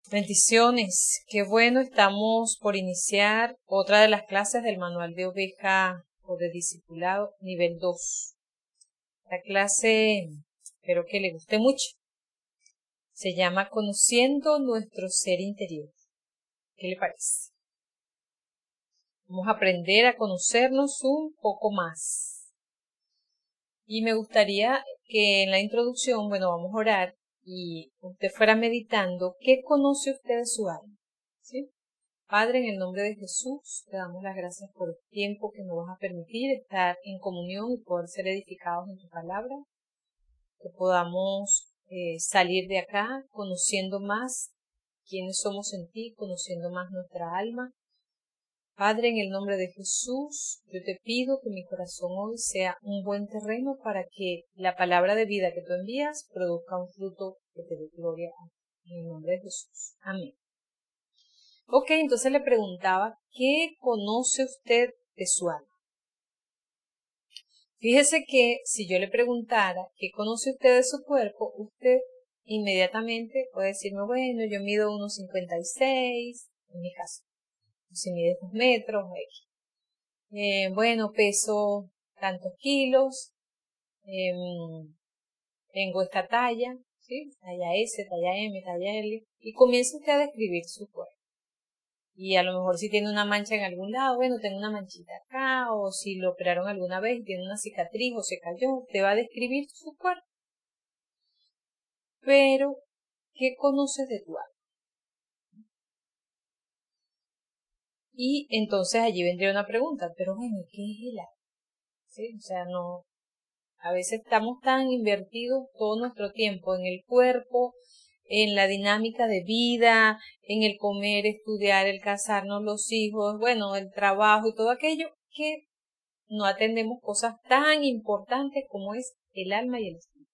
Bendiciones, qué bueno, estamos por iniciar otra de las clases del manual de oveja o de discipulado nivel 2. La clase, espero que le guste mucho. Se llama Conociendo nuestro ser interior. ¿Qué le parece? Vamos a aprender a conocernos un poco más. Y me gustaría que en la introducción, vamos a orar y usted fuera meditando qué conoce usted de su alma. ¿Sí? Padre, en el nombre de Jesús, te damos las gracias por el tiempo que nos vas a permitir estar en comunión y poder ser edificados en tu palabra. Que podamos salir de acá conociendo más quiénes somos en ti, conociendo más nuestra alma. Padre, en el nombre de Jesús, yo te pido que mi corazón hoy sea un buen terreno para que la palabra de vida que tú envías produzca un fruto que te dé gloria a ti. En el nombre de Jesús. Amén. Ok, entonces le preguntaba, ¿qué conoce usted de su alma? Fíjese que si yo le preguntara, ¿qué conoce usted de su cuerpo? Usted inmediatamente puede decirme, bueno, yo mido 1,56, en mi caso. Si mide 2 metros, peso tantos kilos, tengo esta talla, ¿sí? Talla S, talla M, talla L, y comienza usted a describir su cuerpo. Y a lo mejor si tiene una mancha en algún lado, tengo una manchita acá, o si lo operaron alguna vez y tiene una cicatriz o se cayó, usted va a describir su cuerpo. Pero, ¿qué conoces de tu alma? Y entonces allí vendría una pregunta, pero bueno, ¿qué es el alma? ¿Sí? O sea, no, a veces estamos tan invertidos todo nuestro tiempo en el cuerpo, en la dinámica de vida, en el comer, estudiar, el casarnos, los hijos, el trabajo y todo aquello, que no atendemos cosas tan importantes como es el alma y el espíritu.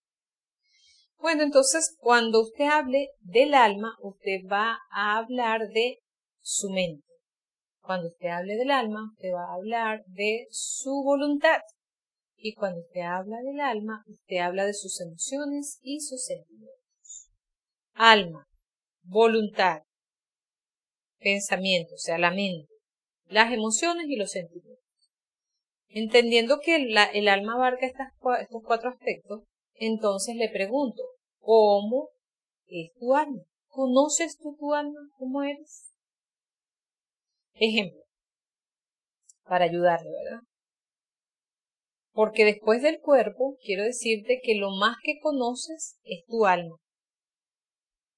Bueno, entonces, cuando usted hable del alma, usted va a hablar de su mente. Cuando usted hable del alma, usted va a hablar de su voluntad. Y cuando usted habla del alma, usted habla de sus emociones y sus sentimientos. Alma, voluntad, pensamiento, o sea, la mente, las emociones y los sentimientos. Entendiendo que el alma abarca estos 4 aspectos, entonces le pregunto, ¿cómo es tu alma? ¿Conoces tú tu alma? ¿Cómo eres? Ejemplo, para ayudarle, ¿verdad? Porque después del cuerpo, quiero decirte que lo más que conoces es tu alma.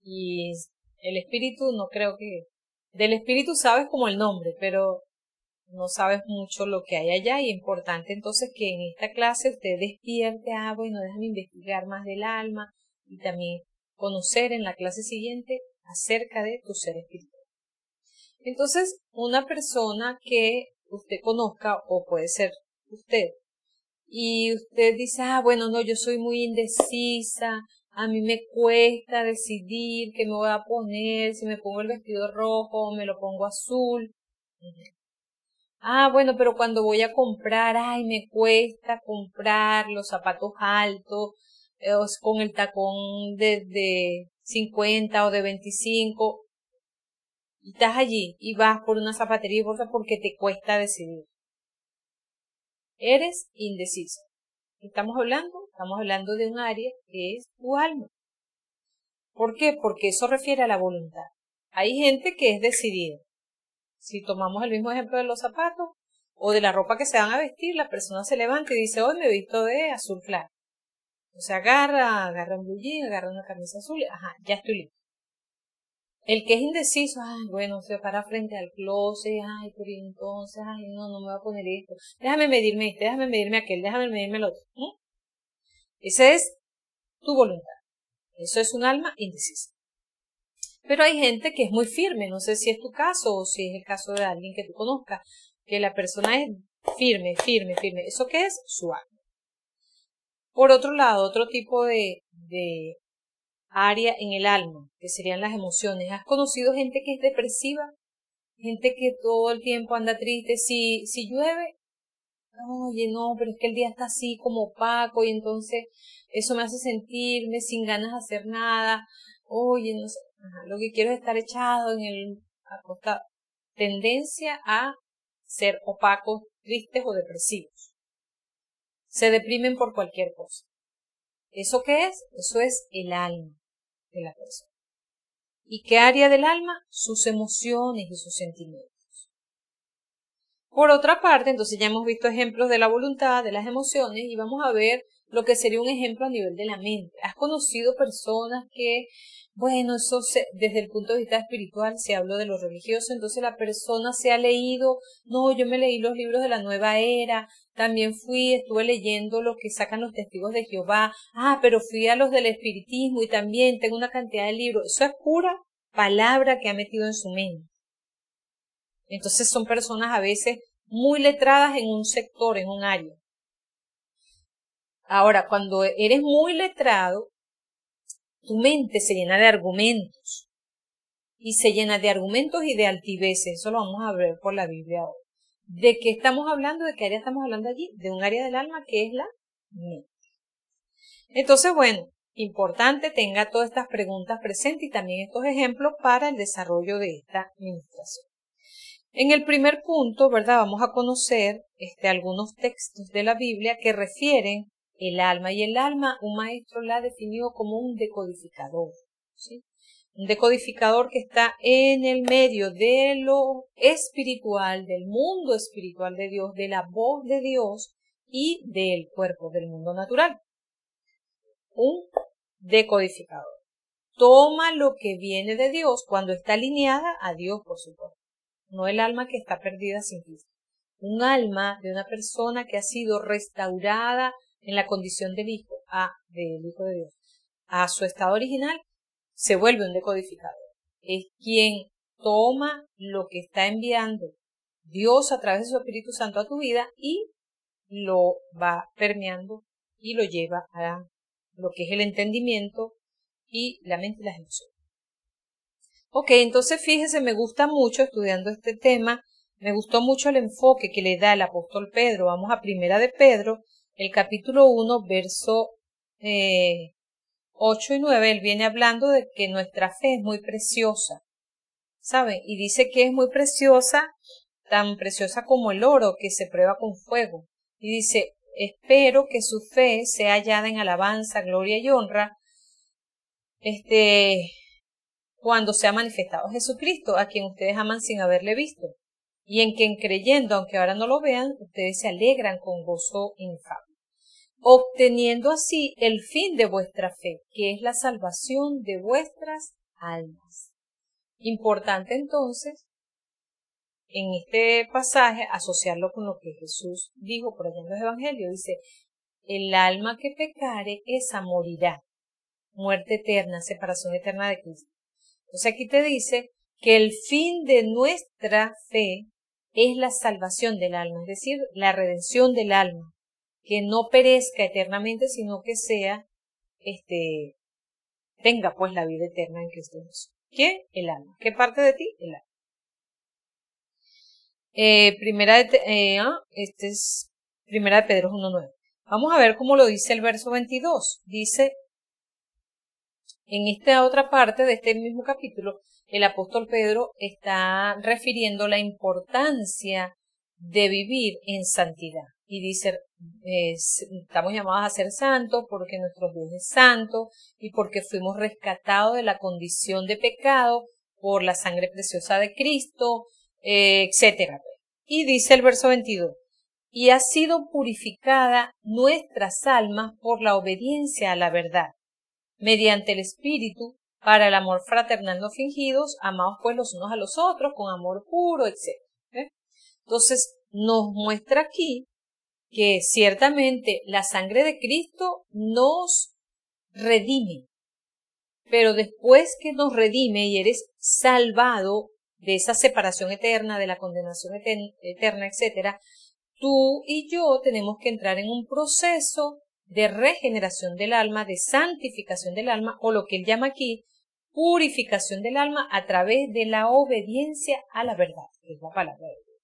Y el espíritu, no creo que... Del espíritu sabes como el nombre, pero no sabes mucho lo que hay allá. Y es importante entonces que en esta clase usted despierte, déjame investigar más del alma y también conocer en la clase siguiente acerca de tu ser espiritual. Entonces, una persona que usted conozca, o puede ser usted, y usted dice, yo soy muy indecisa, a mí me cuesta decidir qué me voy a poner, si me pongo el vestido rojo o me lo pongo azul. Pero cuando voy a comprar, me cuesta comprar los zapatos altos, con el tacón de 50 o de 25. Y estás allí y vas por una zapatería y bolsa porque te cuesta decidir. Eres indeciso. Estamos hablando de un área que es tu alma. ¿Por qué? Porque eso refiere a la voluntad. Hay gente que es decidida. Si tomamos el mismo ejemplo de los zapatos o de la ropa que se van a vestir, la persona se levanta y dice, hoy me he visto de azul claro. O sea, agarra un blue jean, agarra una camisa azul, ya estoy listo. El que es indeciso, se para frente al closet, pero entonces, no me voy a poner esto. Déjame medirme este, déjame medirme aquel, déjame medirme el otro. Esa es tu voluntad. Eso es un alma indecisa. Pero hay gente que es muy firme, no sé si es tu caso o si es el caso de alguien que tú conozcas, que la persona es firme. ¿Eso qué es? Su alma. Por otro lado, otro tipo de área en el alma, que serían las emociones. ¿Has conocido gente que es depresiva? Gente que todo el tiempo anda triste. Si llueve, pero es que el día está así como opaco y entonces eso me hace sentirme sin ganas de hacer nada. No sé. Lo que quiero es estar echado en el acostado. Tendencia a ser opacos, tristes o depresivos. Se deprimen por cualquier cosa. ¿Eso qué es? Eso es el alma de la persona. ¿Y qué área del alma? Sus emociones y sus sentimientos. Por otra parte, entonces ya hemos visto ejemplos de la voluntad, de las emociones, y vamos a ver lo que sería un ejemplo a nivel de la mente. ¿Has conocido personas que, bueno, desde el punto de vista espiritual, se habló de lo religioso, entonces la persona se ha leído, no, yo me leí los libros de la nueva era, también estuve leyendo lo que sacan los testigos de Jehová, pero fui a los del espiritismo y también tengo una cantidad de libros? Eso es pura palabra que ha metido en su mente. Entonces son personas a veces muy letradas en un sector, en un área. Ahora, cuando eres muy letrado, tu mente se llena de argumentos. Y se llena de argumentos y de altiveces. Eso lo vamos a ver por la Biblia ahora. ¿De qué estamos hablando? ¿De qué área estamos hablando allí? De un área del alma que es la mente. Entonces, bueno, importante tenga todas estas preguntas presentes y también estos ejemplos para el desarrollo de esta administración. En el primer punto, ¿verdad? Vamos a conocer algunos textos de la Biblia que refieren el alma. Y el alma, un maestro la ha definido como un decodificador, ¿sí? Un decodificador que está en el medio de lo espiritual, del mundo espiritual de Dios, de la voz de Dios y del cuerpo, del mundo natural. Un decodificador. Toma lo que viene de Dios cuando está alineada a Dios, por supuesto. No el alma que está perdida sin Cristo. Un alma de una persona que ha sido restaurada en la condición del Hijo de Dios, a su estado original, se vuelve un decodificador. Es quien toma lo que está enviando Dios a través de su Espíritu Santo a tu vida y lo va permeando y lo lleva a lo que es el entendimiento y la mente y las emociones. Ok, entonces fíjese, me gusta mucho estudiando este tema, me gustó mucho el enfoque que le da el apóstol Pedro. Vamos a Primera de Pedro, el capítulo 1, verso 8 y 9, él viene hablando de que nuestra fe es muy preciosa, ¿saben? Y dice que es muy preciosa, tan preciosa como el oro que se prueba con fuego. Y dice, espero que su fe sea hallada en alabanza, gloria y honra, cuando sea manifestado Jesucristo, a quien ustedes aman sin haberle visto, y en quien creyendo, aunque ahora no lo vean, ustedes se alegran con gozo inefable, obteniendo así el fin de vuestra fe, que es la salvación de vuestras almas. Importante entonces, en este pasaje, asociarlo con lo que Jesús dijo por allá en los evangelios. Dice, el alma que pecare, esa morirá. Muerte eterna, separación eterna de Cristo. Entonces aquí te dice que el fin de nuestra fe es la salvación del alma, es decir, la redención del alma, que no perezca eternamente, sino que sea, tenga pues la vida eterna en Cristo Jesús. ¿Qué? El alma. ¿Qué parte de ti? El alma. Primera de Pedro 1:9. Vamos a ver cómo lo dice el verso 22. Dice, en esta otra parte de este mismo capítulo, el apóstol Pedro está refiriendo la importancia de vivir en santidad. Y dice, estamos llamados a ser santos porque nuestro Dios es santo y porque fuimos rescatados de la condición de pecado por la sangre preciosa de Cristo, etcétera. Y dice el verso 22, y ha sido purificada nuestras almas por la obediencia a la verdad, mediante el Espíritu, para el amor fraternal no fingidos, amados pues los unos a los otros, con amor puro, etc. Entonces, nos muestra aquí que ciertamente la sangre de Cristo nos redime, pero después que nos redime y eres salvado de esa separación eterna, de la condenación eterna, etc., tú y yo tenemos que entrar en un proceso de regeneración del alma, de santificación del alma, o lo que él llama aquí, purificación del alma a través de la obediencia a la verdad, que es la palabra de Dios.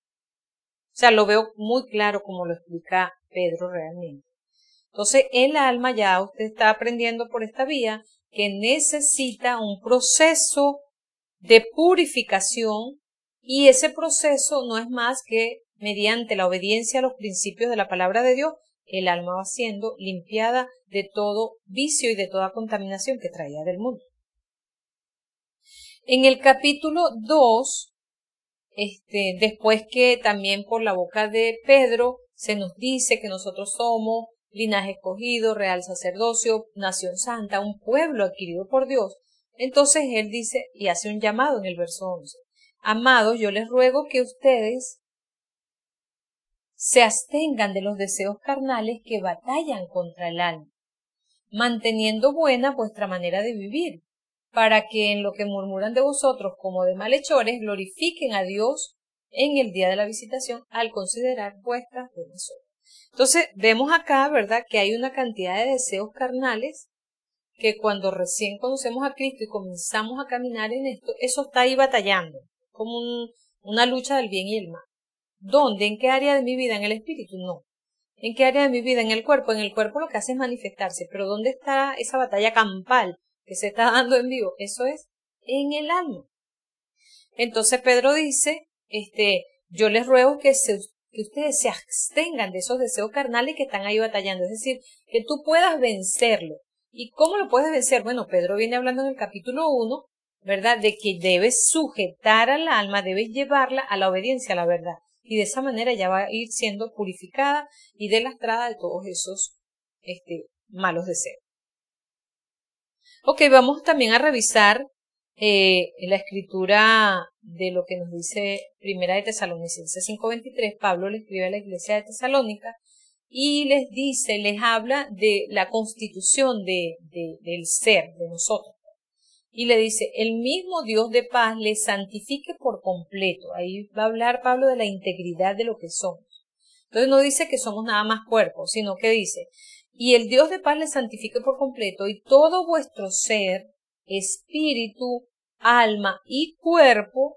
O sea, lo veo muy claro como lo explica Pedro realmente. Entonces, el alma, ya usted está aprendiendo por esta vía, que necesita un proceso de purificación, y ese proceso no es más que mediante la obediencia a los principios de la palabra de Dios, el alma va siendo limpiada de todo vicio y de toda contaminación que traía del mundo. En el capítulo 2, después que también por la boca de Pedro se nos dice que nosotros somos linaje escogido, real sacerdocio, nación santa, un pueblo adquirido por Dios, entonces él dice y hace un llamado en el verso 11. Amados, yo les ruego que ustedes se abstengan de los deseos carnales que batallan contra el alma, manteniendo buena vuestra manera de vivir, para que en lo que murmuran de vosotros como de malhechores glorifiquen a Dios en el día de la visitación al considerar vuestras buenas obras. Entonces vemos acá, ¿verdad?, que hay una cantidad de deseos carnales que cuando recién conocemos a Cristo y comenzamos a caminar en esto, eso está ahí batallando, como una lucha del bien y el mal. ¿Dónde? ¿En qué área de mi vida? ¿En el espíritu? No. ¿En qué área de mi vida? En el cuerpo. En el cuerpo lo que hace es manifestarse, pero ¿dónde está esa batalla campal que se está dando en vivo? Eso es en el alma. Entonces Pedro dice, yo les ruego que ustedes se abstengan de esos deseos carnales que están ahí batallando, es decir, que tú puedas vencerlo. ¿Y cómo lo puedes vencer? Bueno, Pedro viene hablando en el capítulo 1, ¿verdad?, de que debes sujetar al alma, debes llevarla a la obediencia a la verdad. Y de esa manera ya va a ir siendo purificada y delastrada de todos esos malos deseos. Ok, vamos también a revisar la escritura de lo que nos dice Primera de Tesalonicenses 5:23. Pablo le escribe a la iglesia de Tesalónica y les dice, les habla de la constitución del ser, de nosotros. Y le dice, el mismo Dios de paz les santifique por completo. Ahí va a hablar Pablo de la integridad de lo que somos. Entonces no dice que somos nada más cuerpo, sino que dice, y el Dios de paz les santifique por completo, y todo vuestro ser, espíritu, alma y cuerpo,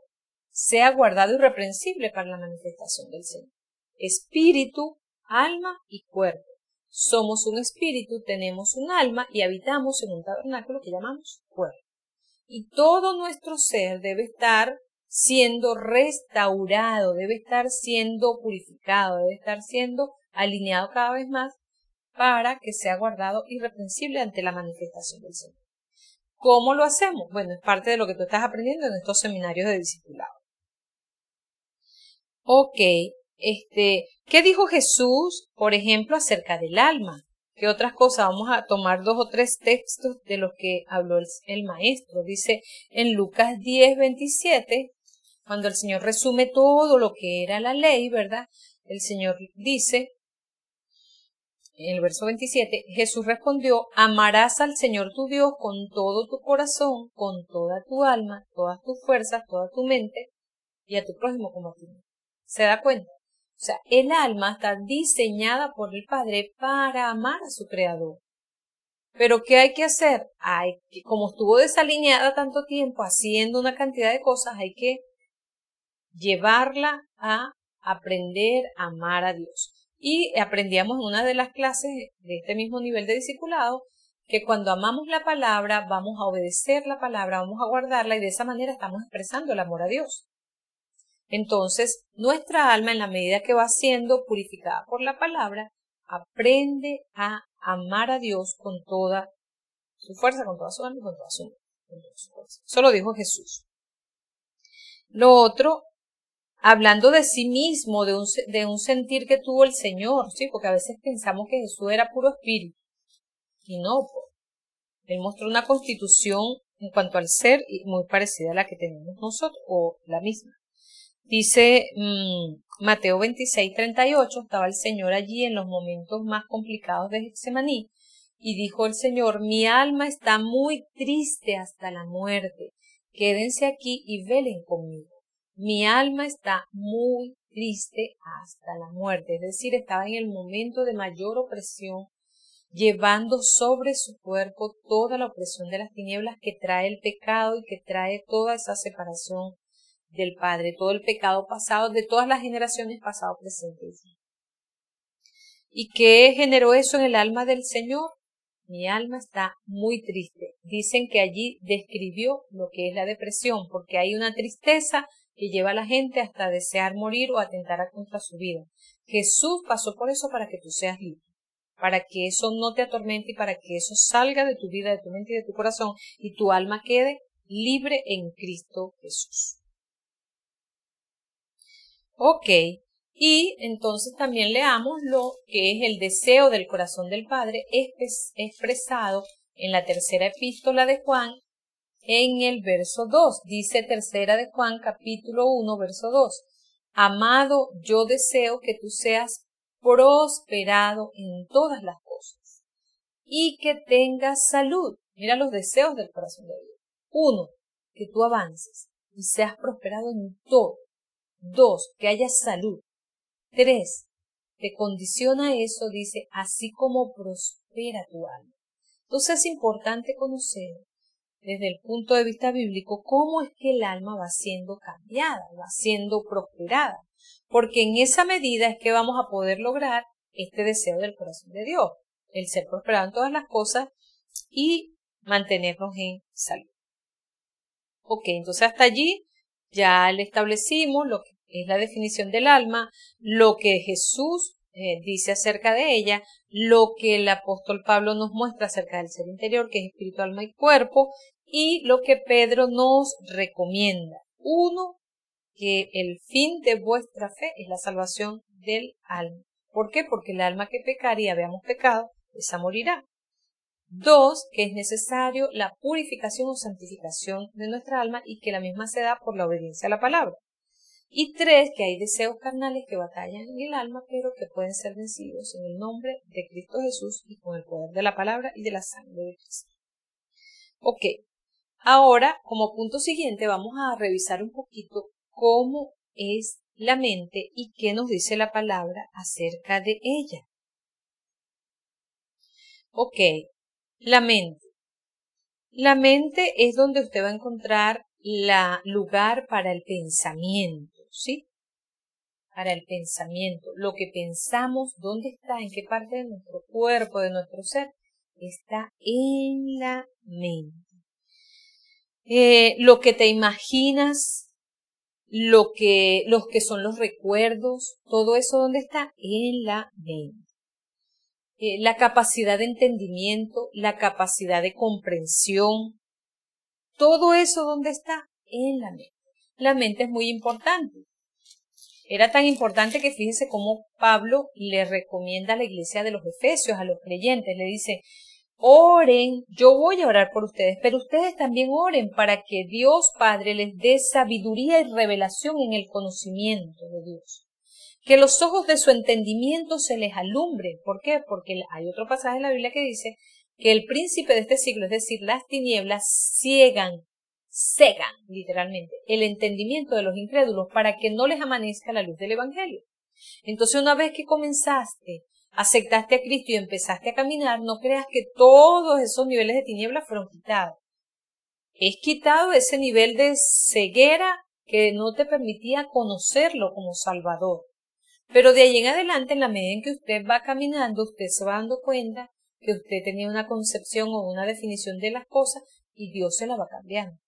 sea guardado irreprensible para la manifestación del Señor. Espíritu, alma y cuerpo. Somos un espíritu, tenemos un alma y habitamos en un tabernáculo que llamamos cuerpo. Y todo nuestro ser debe estar siendo restaurado, debe estar siendo purificado, debe estar siendo alineado cada vez más para que sea guardado irreprensible ante la manifestación del Señor. ¿Cómo lo hacemos? Bueno, es parte de lo que tú estás aprendiendo en estos seminarios de discipulado. Ok, ¿qué dijo Jesús, por ejemplo, acerca del alma? ¿Qué otras cosas? Vamos a tomar 2 o 3 textos de los que habló el maestro. Dice en Lucas 10:27, cuando el Señor resume todo lo que era la ley, ¿verdad? El Señor dice, en el verso 27, Jesús respondió, amarás al Señor tu Dios con todo tu corazón, con toda tu alma, todas tus fuerzas, toda tu mente, y a tu prójimo como a ti mismo. ¿Se da cuenta? O sea, el alma está diseñada por el Padre para amar a su Creador. Pero ¿qué hay que hacer? Como estuvo desalineada tanto tiempo haciendo una cantidad de cosas, hay que llevarla a aprender a amar a Dios. Y aprendíamos en una de las clases de este mismo nivel de discipulado que cuando amamos la palabra, vamos a obedecer la palabra, vamos a guardarla y de esa manera estamos expresando el amor a Dios. Entonces, nuestra alma, en la medida que va siendo purificada por la palabra, aprende a amar a Dios con toda su fuerza, con toda su alma y con toda su fuerza. Eso lo dijo Jesús. Lo otro, hablando de sí mismo, de un sentir que tuvo el Señor, ¿sí? Porque a veces pensamos que Jesús era puro espíritu. Y no, Él mostró una constitución en cuanto al ser muy parecida a la que tenemos nosotros, o la misma. Dice Mateo 26:38, estaba el Señor allí en los momentos más complicados de Getsemaní, y dijo el Señor, mi alma está muy triste hasta la muerte, quédense aquí y velen conmigo. Mi alma está muy triste hasta la muerte, es decir, estaba en el momento de mayor opresión, llevando sobre su cuerpo toda la opresión de las tinieblas que trae el pecado y que trae toda esa separación del Padre, todo el pecado pasado, de todas las generaciones pasado, presente. ¿Y qué generó eso en el alma del Señor? mi alma está muy triste. Dicen que allí describió lo que es la depresión, porque hay una tristeza que lleva a la gente hasta desear morir o atentar contra su vida. Jesús pasó por eso para que tú seas libre, para que eso no te atormente y para que eso salga de tu vida, de tu mente y de tu corazón y tu alma quede libre en Cristo Jesús. Ok, y entonces también leamos lo que es el deseo del corazón del Padre expresado en la tercera epístola de Juan en el verso 2. Dice tercera de Juan capítulo 1 verso 2. Amado, yo deseo que tú seas prosperado en todas las cosas y que tengas salud. Mira los deseos del corazón de Dios. 1, que tú avances y seas prosperado en todo. 2, que haya salud. 3, te condiciona eso, dice, así como prospera tu alma. Entonces es importante conocer desde el punto de vista bíblico cómo es que el alma va siendo cambiada, va siendo prosperada, porque en esa medida es que vamos a poder lograr este deseo del corazón de Dios, el ser prosperado en todas las cosas y mantenernos en salud. Ok, entonces hasta allí ya le establecimos lo que es la definición del alma, lo que Jesús dice acerca de ella, lo que el apóstol Pablo nos muestra acerca del ser interior, que es espíritu, alma y cuerpo, y lo que Pedro nos recomienda. 1, que el fin de vuestra fe es la salvación del alma. ¿Por qué? Porque el alma que pecare y habíamos pecado, esa morirá. 2, que es necesario la purificación o santificación de nuestra alma y que la misma se da por la obediencia a la palabra. Y 3, que hay deseos carnales que batallan en el alma, pero que pueden ser vencidos en el nombre de Cristo Jesús y con el poder de la palabra y de la sangre de Cristo. Ok, ahora como punto siguiente vamos a revisar un poquito cómo es la mente y qué nos dice la palabra acerca de ella. Ok, la mente. La mente es donde usted va a encontrar lugar para el pensamiento. ¿Sí? Para el pensamiento, lo que pensamos, ¿dónde está? ¿En qué parte de nuestro cuerpo, de nuestro ser? Está en la mente. Lo que te imaginas, los que son los recuerdos, todo eso, ¿dónde está? En la mente. La capacidad de entendimiento, la capacidad de comprensión, todo eso, ¿dónde está? En la mente. La mente es muy importante. Era tan importante que fíjense cómo Pablo le recomienda a la iglesia de los Efesios, a los creyentes, le dice, oren, yo voy a orar por ustedes, pero ustedes también oren para que Dios Padre les dé sabiduría y revelación en el conocimiento de Dios. Que los ojos de su entendimiento se les alumbren. ¿Por qué? Porque hay otro pasaje en la Biblia que dice que el príncipe de este siglo, es decir, las tinieblas, cegan literalmente el entendimiento de los incrédulos para que no les amanezca la luz del evangelio. Entonces una vez que comenzaste, aceptaste a Cristo y empezaste a caminar, no creas que todos esos niveles de tinieblas fueron quitados. Es quitado ese nivel de ceguera que no te permitía conocerlo como Salvador. Pero de ahí en adelante, en la medida en que usted va caminando, usted se va dando cuenta que usted tenía una concepción o una definición de las cosas y Dios se la va cambiando.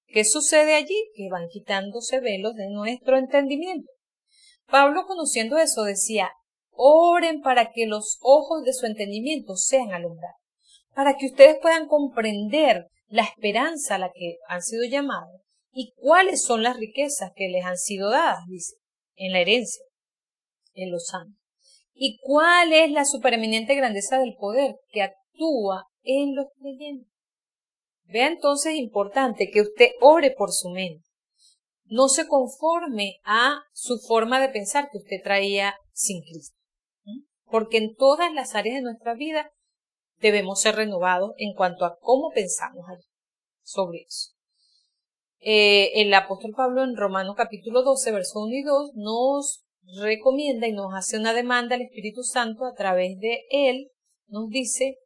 ¿Qué sucede allí? Que van quitándose velos de nuestro entendimiento. Pablo, conociendo eso, decía, oren para que los ojos de su entendimiento sean alumbrados, para que ustedes puedan comprender la esperanza a la que han sido llamados y cuáles son las riquezas que les han sido dadas, dice, en la herencia, en los santos. Y cuál es la supereminente grandeza del poder que actúa en los creyentes. Vea entonces, importante que usted ore por su mente. No se conforme a su forma de pensar que usted traía sin Cristo. Porque en todas las áreas de nuestra vida debemos ser renovados en cuanto a cómo pensamos sobre eso. El apóstol Pablo en Romanos capítulo 12, verso 1 y 2 nos recomienda y nos hace una demanda al Espíritu Santo a través de él. Nos dice,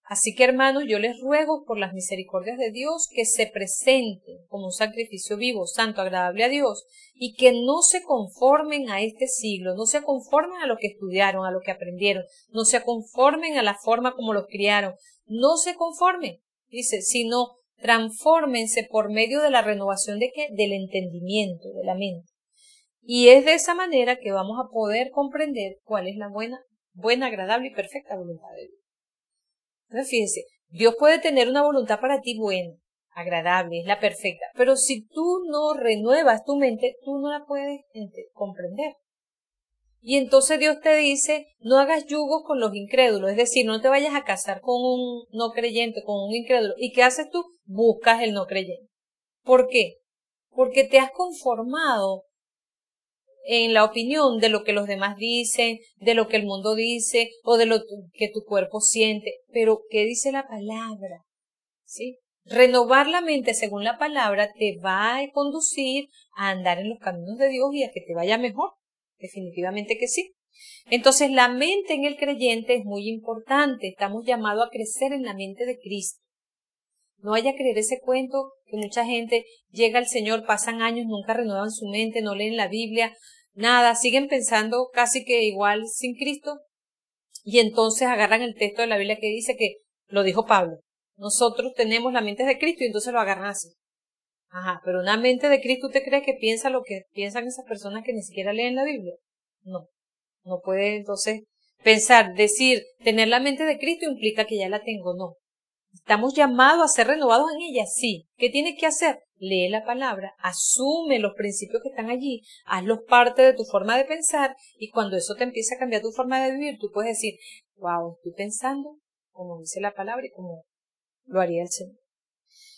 Así que, hermanos, yo les ruego por las misericordias de Dios que se presenten como un sacrificio vivo, santo, agradable a Dios, y que no se conformen a este siglo, no se conformen a lo que estudiaron, a lo que aprendieron, no se conformen a la forma como los criaron, no se conformen, dice, sino transfórmense por medio de la renovación de ¿qué? Del entendimiento, de la mente. Y es de esa manera que vamos a poder comprender cuál es la buena, agradable y perfecta voluntad de Dios. Entonces, fíjese, Dios puede tener una voluntad para ti buena, agradable, es la perfecta, pero si tú no renuevas tu mente, tú no la puedes comprender. Y entonces Dios te dice, no hagas yugos con los incrédulos, es decir, no te vayas a casar con un no creyente, con un incrédulo. ¿Y qué haces tú? Buscas el no creyente. ¿Por qué? Porque te has conformado en la opinión de lo que los demás dicen, de lo que el mundo dice, o de lo que tu cuerpo siente. Pero, ¿qué dice la palabra? ¿Sí? Renovar la mente según la palabra te va a conducir a andar en los caminos de Dios y a que te vaya mejor. Definitivamente que sí. Entonces, la mente en el creyente es muy importante. Estamos llamados a crecer en la mente de Cristo. No vaya a creer ese cuento que mucha gente llega al Señor, pasan años, nunca renuevan su mente, no leen la Biblia, nada, siguen pensando casi que igual sin Cristo, y entonces agarran el texto de la Biblia que dice que, lo dijo Pablo, nosotros tenemos la mente de Cristo y entonces lo agarran así. Ajá, pero una mente de Cristo, ¿usted cree que piensa lo que piensan esas personas que ni siquiera leen la Biblia? No, no puede entonces pensar, decir, tener la mente de Cristo implica que ya la tengo, no. ¿Estamos llamados a ser renovados en ella? Sí. ¿Qué tienes que hacer? Lee la palabra, asume los principios que están allí, hazlos parte de tu forma de pensar y cuando eso te empieza a cambiar tu forma de vivir, tú puedes decir, wow, estoy pensando como dice la palabra y como lo haría el Señor.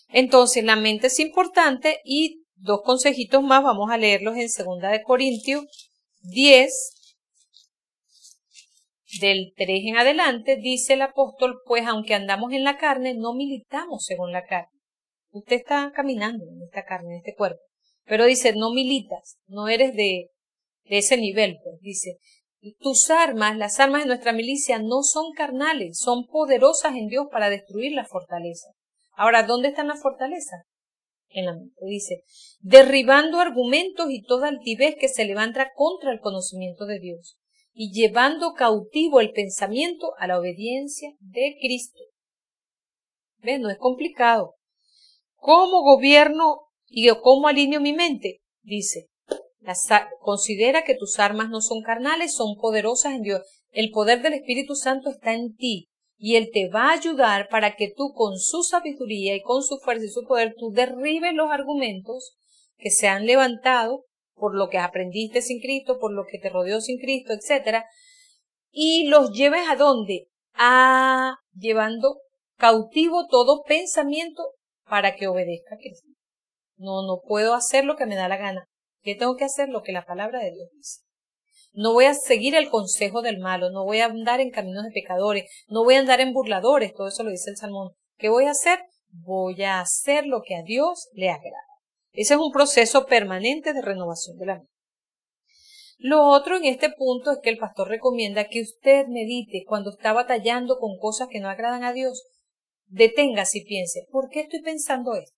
Entonces, la mente es importante y dos consejitos más, vamos a leerlos en 2 de Corintios 10, del 3 en adelante, dice el apóstol, pues aunque andamos en la carne, no militamos según la carne. Usted está caminando en esta carne, en este cuerpo. Pero dice, no militas, no eres de ese nivel, pues dice. Tus armas, las armas de nuestra milicia no son carnales, son poderosas en Dios para destruir la fortaleza. Ahora, ¿dónde están las fortalezas? En la mente, dice, derribando argumentos y toda altivez que se levanta contra el conocimiento de Dios y llevando cautivo el pensamiento a la obediencia de Cristo. ¿Ves? No es complicado. ¿Cómo gobierno y cómo alineo mi mente? Dice, considera que tus armas no son carnales, son poderosas en Dios. El poder del Espíritu Santo está en ti y Él te va a ayudar para que tú con su sabiduría y con su fuerza y su poder, tú derribes los argumentos que se han levantado por lo que aprendiste sin Cristo, por lo que te rodeó sin Cristo, etcétera, y los lleves ¿a dónde? Llevando cautivo todo pensamiento para que obedezca a Cristo. No puedo hacer lo que me da la gana. ¿Qué tengo que hacer? Lo que la palabra de Dios dice. No voy a seguir el consejo del malo, no voy a andar en caminos de pecadores, no voy a andar en burladores, todo eso lo dice el Salmón. ¿Qué voy a hacer? Voy a hacer lo que a Dios le agrada. Ese es un proceso permanente de renovación de la mente. Lo otro en este punto es que el pastor recomienda que usted medite cuando está batallando con cosas que no agradan a Dios. Deténgase y piense, ¿por qué estoy pensando esto?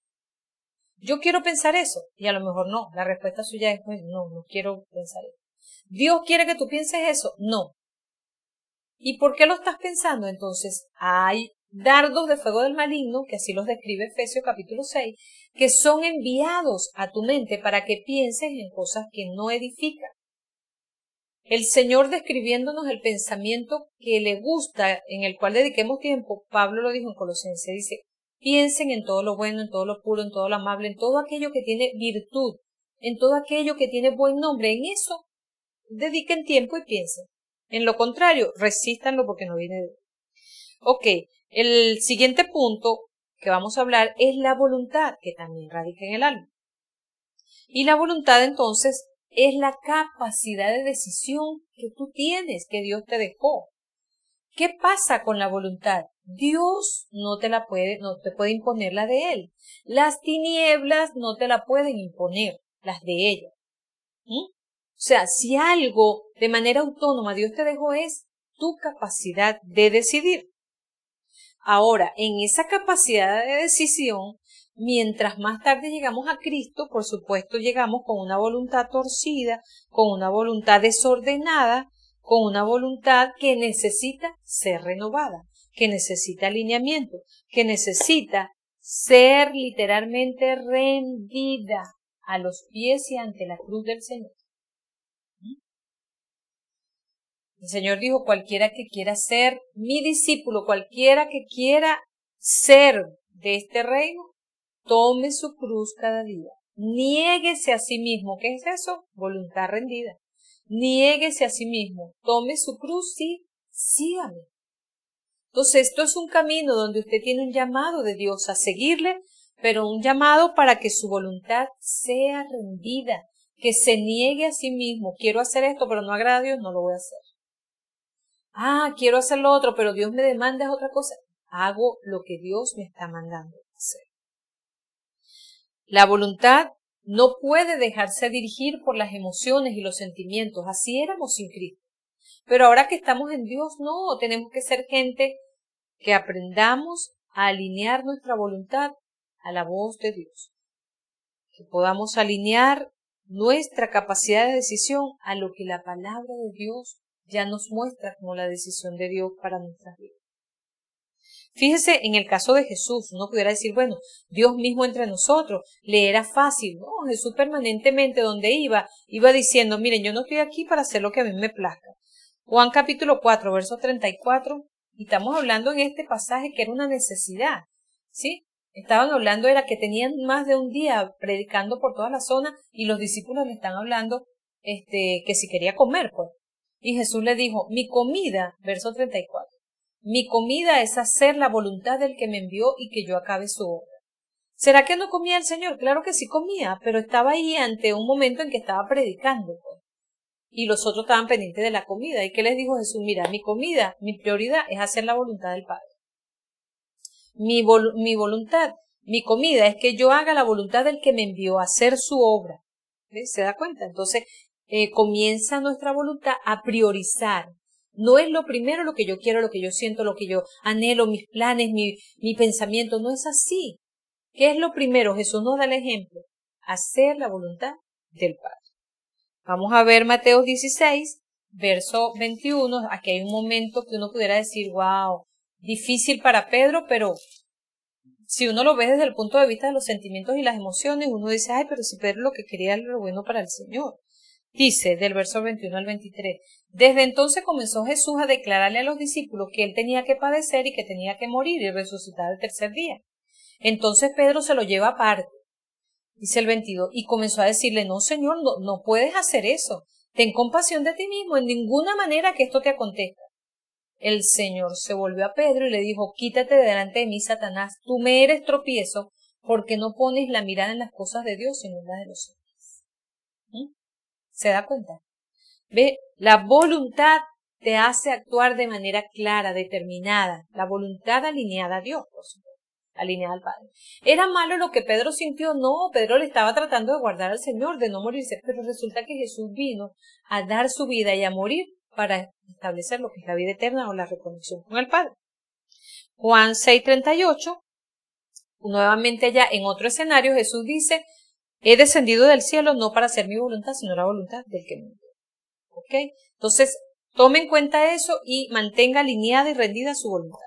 Yo quiero pensar eso, y a lo mejor no. La respuesta suya es, pues, no quiero pensar eso. ¿Dios quiere que tú pienses eso? No. ¿Y por qué lo estás pensando? Entonces, hay dardos de fuego del maligno, que así los describe Efesios capítulo 6, que son enviados a tu mente para que pienses en cosas que no edifican. El Señor describiéndonos el pensamiento que le gusta, en el cual dediquemos tiempo, Pablo lo dijo en Colosenses, dice, piensen en todo lo bueno, en todo lo puro, en todo lo amable, en todo aquello que tiene virtud, en todo aquello que tiene buen nombre, en eso dediquen tiempo y piensen. En lo contrario, resístanlo porque no viene de Dios. Ok, el siguiente punto que vamos a hablar es la voluntad, que también radica en el alma. Y la voluntad entonces es la capacidad de decisión que tú tienes, que Dios te dejó. ¿Qué pasa con la voluntad? Dios no te puede imponer la de Él. Las tinieblas no te la pueden imponer, las de ella. O sea, si algo de manera autónoma Dios te dejó es tu capacidad de decidir. Ahora, en esa capacidad de decisión, mientras más tarde llegamos a Cristo, por supuesto llegamos con una voluntad torcida, con una voluntad desordenada, con una voluntad que necesita ser renovada, que necesita alineamiento, que necesita ser literalmente rendida a los pies y ante la cruz del Señor. El Señor dijo, cualquiera que quiera ser mi discípulo, cualquiera que quiera ser de este reino, tome su cruz cada día. Niéguese a sí mismo. ¿Qué es eso? Voluntad rendida. Niéguese a sí mismo. Tome su cruz y sígame. Entonces, esto es un camino donde usted tiene un llamado de Dios a seguirle, pero un llamado para que su voluntad sea rendida, que se niegue a sí mismo. Quiero hacer esto, pero no agrada a Dios, no lo voy a hacer. Quiero hacer lo otro, pero Dios me demanda otra cosa. Hago lo que Dios me está mandando hacer. La voluntad no puede dejarse dirigir por las emociones y los sentimientos. Así éramos sin Cristo. Pero ahora que estamos en Dios, no, tenemos que ser gente que aprendamos a alinear nuestra voluntad a la voz de Dios. Que podamos alinear nuestra capacidad de decisión a lo que la palabra de Dios ya nos muestra como la decisión de Dios para nuestras vidas. Fíjese, en el caso de Jesús, uno pudiera decir, bueno, Dios mismo entre nosotros, le era fácil, ¿no? Jesús permanentemente donde iba diciendo, miren, yo no estoy aquí para hacer lo que a mí me plazca. Juan capítulo 4, verso 34, y estamos hablando en este pasaje que era una necesidad, ¿sí? Estaban hablando, era que tenían más de un día predicando por toda la zona y los discípulos le están hablando, que si quería comer, pues. Y Jesús le dijo, mi comida, verso 34, mi comida es hacer la voluntad del que me envió y que yo acabe su obra. ¿Será que no comía el Señor? Claro que sí comía, pero estaba ahí ante un momento en que estaba predicando, pues. Y los otros estaban pendientes de la comida. ¿Y qué les dijo Jesús? Mira, mi comida, mi prioridad es hacer la voluntad del Padre. Mi voluntad, mi comida es que yo haga la voluntad del que me envió a hacer su obra. ¿Ves? ¿Se da cuenta? Entonces, comienza nuestra voluntad a priorizar. No es lo primero lo que yo quiero, lo que yo siento, lo que yo anhelo, mis planes, mi pensamiento. No es así. ¿Qué es lo primero? Jesús nos da el ejemplo. Hacer la voluntad del Padre. Vamos a ver Mateo 16, verso 21. Aquí hay un momento que uno pudiera decir, wow, difícil para Pedro, pero si uno lo ve desde el punto de vista de los sentimientos y las emociones, uno dice, ay, pero si Pedro lo que quería era lo bueno para el Señor. Dice, del verso 21 al 23, desde entonces comenzó Jesús a declararle a los discípulos que él tenía que padecer y que tenía que morir y resucitar el tercer día. Entonces Pedro se lo lleva aparte. Dice el 22, y comenzó a decirle, no, Señor, no puedes hacer eso. Ten compasión de ti mismo, en ninguna manera que esto te acontezca. El Señor se volvió a Pedro y le dijo, quítate de delante de mí, Satanás, tú me eres tropiezo, porque no pones la mirada en las cosas de Dios, sino en las de los hombres. ¿Se da cuenta? ¿Ve? La voluntad te hace actuar de manera clara, determinada, la voluntad alineada a Dios, por supuesto. Alineada al Padre. ¿Era malo lo que Pedro sintió? No, Pedro le estaba tratando de guardar al Señor, de no morirse, pero resulta que Jesús vino a dar su vida y a morir para establecer lo que es la vida eterna o la reconexión con el Padre. Juan 6:38, nuevamente allá en otro escenario, Jesús dice, he descendido del cielo no para hacer mi voluntad, sino la voluntad del que me envió. ¿Ok? Entonces, tome en cuenta eso y mantenga alineada y rendida su voluntad.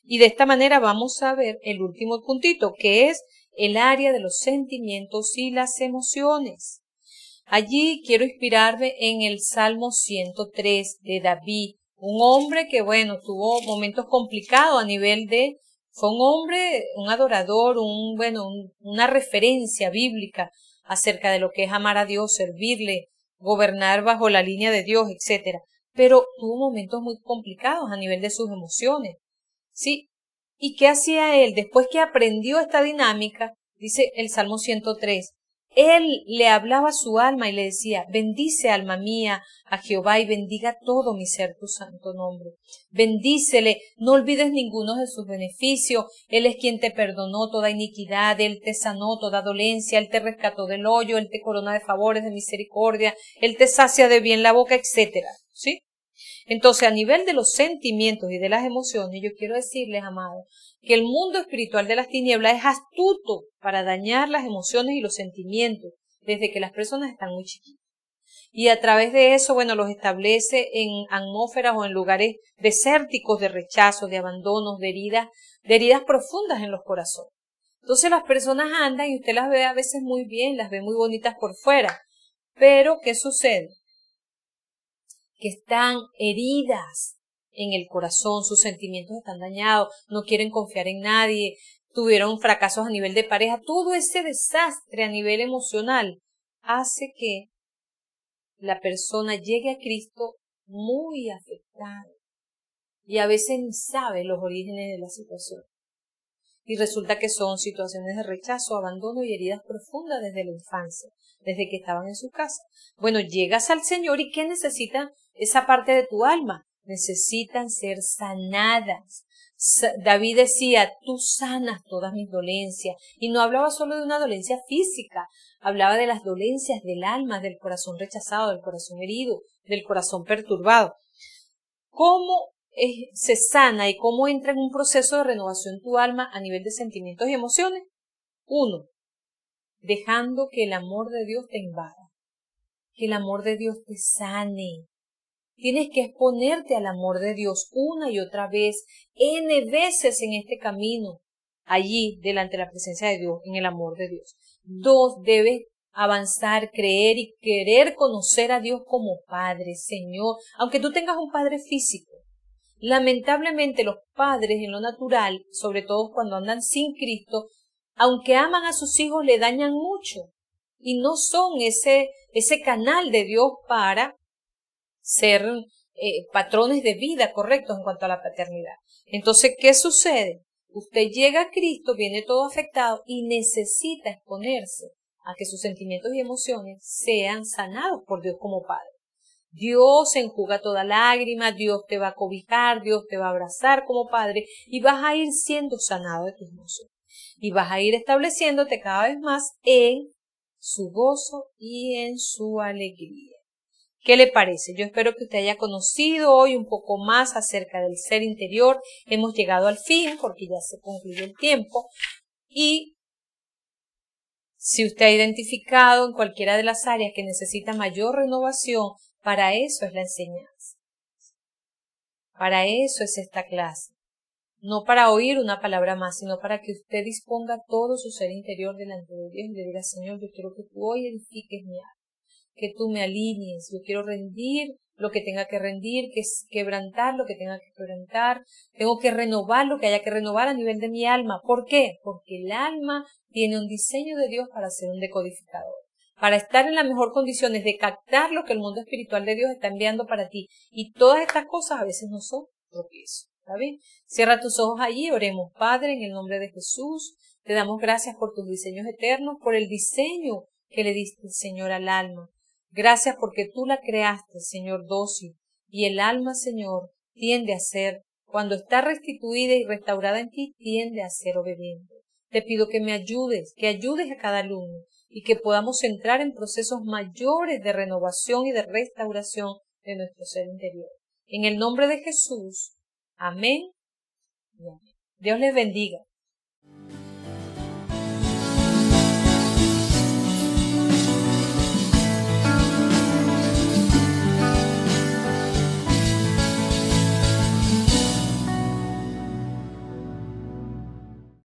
Y de esta manera vamos a ver el último puntito, que es el área de los sentimientos y las emociones. Allí quiero inspirarme en el Salmo 103 de David, un hombre que, bueno, tuvo momentos complicados a nivel de, fue un hombre, un adorador, una referencia bíblica acerca de lo que es amar a Dios, servirle, gobernar bajo la línea de Dios, etc. Pero tuvo momentos muy complicados a nivel de sus emociones. ¿Sí? ¿Y qué hacía él? Después que aprendió esta dinámica, dice el Salmo 103, él le hablaba a su alma y le decía, bendice alma mía a Jehová y bendiga todo mi ser tu santo nombre. Bendícele, no olvides ninguno de sus beneficios. Él es quien te perdonó toda iniquidad, Él te sanó toda dolencia, Él te rescató del hoyo, Él te corona de favores, de misericordia, Él te sacia de bien la boca, etc. ¿Sí? Entonces, a nivel de los sentimientos y de las emociones, yo quiero decirles, amados, que el mundo espiritual de las tinieblas es astuto para dañar las emociones y los sentimientos desde que las personas están muy chiquitas. Y a través de eso, bueno, los establece en atmósferas o en lugares desérticos de rechazo, de abandonos, de heridas profundas en los corazones. Entonces las personas andan y usted las ve a veces muy bien, las ve muy bonitas por fuera. Pero, ¿qué sucede? Que están heridas en el corazón, sus sentimientos están dañados, no quieren confiar en nadie, tuvieron fracasos a nivel de pareja. Todo ese desastre a nivel emocional hace que la persona llegue a Cristo muy afectada y a veces ni sabe los orígenes de la situación. Y resulta que son situaciones de rechazo, abandono y heridas profundas desde la infancia, desde que estaban en su casa. Bueno, llegas al Señor y ¿qué necesita esa parte de tu alma? Necesitan ser sanadas. David decía, tú sanas todas mis dolencias. Y no hablaba solo de una dolencia física, hablaba de las dolencias del alma, del corazón rechazado, del corazón herido, del corazón perturbado. ¿Cómo se sana y cómo entra en un proceso de renovación tu alma a nivel de sentimientos y emociones? 1. Dejando que el amor de Dios te invada, que el amor de Dios te sane. Tienes que exponerte al amor de Dios una y otra vez, N veces en este camino, allí, delante de la presencia de Dios, en el amor de Dios. 2. Debes avanzar, creer y querer conocer a Dios como Padre, Señor, aunque tú tengas un Padre físico. Lamentablemente los padres en lo natural, sobre todo cuando andan sin Cristo, aunque aman a sus hijos, le dañan mucho y no son ese canal de Dios para ser patrones de vida correctos en cuanto a la paternidad. Entonces, ¿qué sucede? Usted llega a Cristo, viene todo afectado y necesita exponerse a que sus sentimientos y emociones sean sanados por Dios como Padre. Dios enjuga toda lágrima, Dios te va a cobijar, Dios te va a abrazar como Padre y vas a ir siendo sanado de tus emociones. Y vas a ir estableciéndote cada vez más en su gozo y en su alegría. ¿Qué le parece? Yo espero que usted haya conocido hoy un poco más acerca del ser interior. Hemos llegado al fin porque ya se concluyó el tiempo. Y si usted ha identificado en cualquiera de las áreas que necesita mayor renovación, para eso es la enseñanza. Para eso es esta clase. No para oír una palabra más, sino para que usted disponga todo su ser interior delante de Dios y le diga, Señor, yo quiero que tú hoy edifiques mi alma, que tú me alinees, yo quiero rendir lo que tenga que rendir, que es quebrantar lo que tenga que quebrantar, tengo que renovar lo que haya que renovar a nivel de mi alma. ¿Por qué? Porque el alma tiene un diseño de Dios para ser un decodificador, para estar en las mejores condiciones de captar lo que el mundo espiritual de Dios está enviando para ti. Y todas estas cosas a veces no son propicio. ¿Está bien? Cierra tus ojos allí, oremos. Padre, en el nombre de Jesús, te damos gracias por tus diseños eternos, por el diseño que le diste, Señor, al alma. Gracias porque tú la creaste, Señor, dócil. Y el alma, Señor, tiende a ser, cuando está restituida y restaurada en ti, tiende a ser obediente. Te pido que me ayudes, que ayudes a cada alumno y que podamos entrar en procesos mayores de renovación y de restauración de nuestro ser interior. En el nombre de Jesús. Amén y amén. Dios les bendiga.